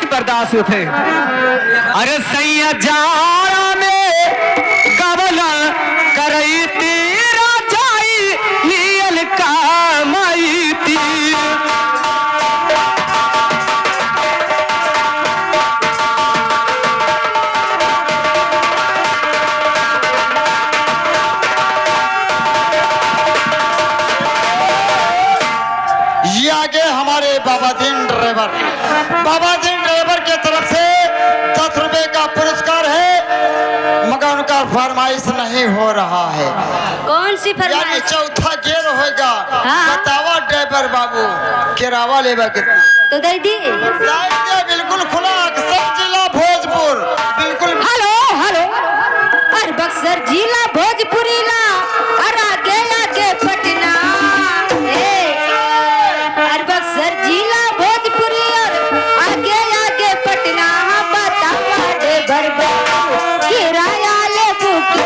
नहीं बर्दाश्त होते। अरे सैया जाड़ा में कबला करई तेरा जाई लियल कामई ती। आगे हमारे बाबादीन ड्राइवर के तरफ से 10 रुपए का पुरस्कार है, मगर उनका फरमाइश नहीं हो रहा है। कौन सी यानी फरमाइश? चौथा गेर होगा। हाँ। बतावा ड्राइवर बाबू, किरावा लेवा कितना? तो दे दी। बिल्कुल खुला, अक्सर जिला भोजपुर, बिल्कुल। हेलो हेलो, अरे बक्सर जिला भोजपुरीला, अरे आगे आगे पटना। बक्सर जिला भोजपुरी और आगे आगे पटना। बतावा दे बरबा किराया ले बुकी।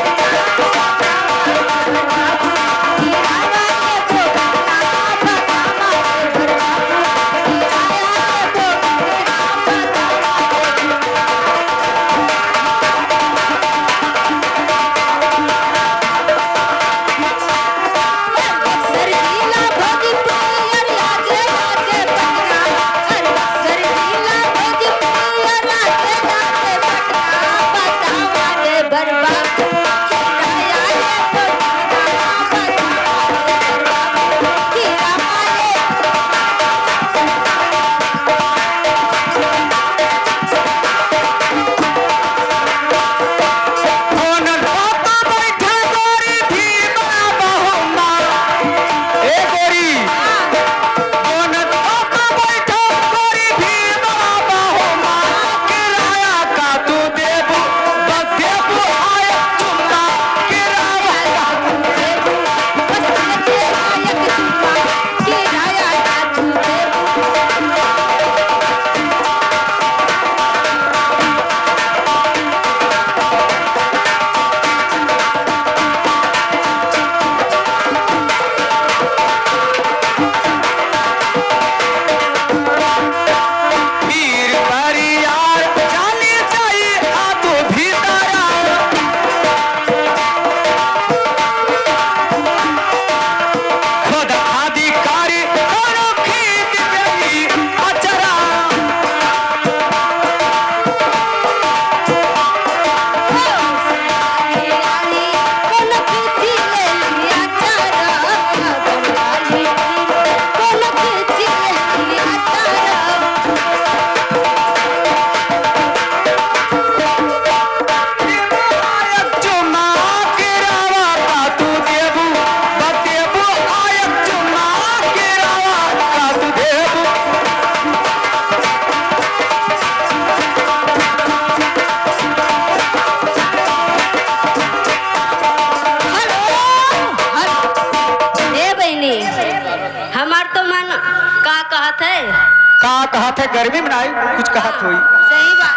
हमार तो मन का कहत है, का कहत है, गर्मी में नहीं कुछ कहत हुई। सही बात।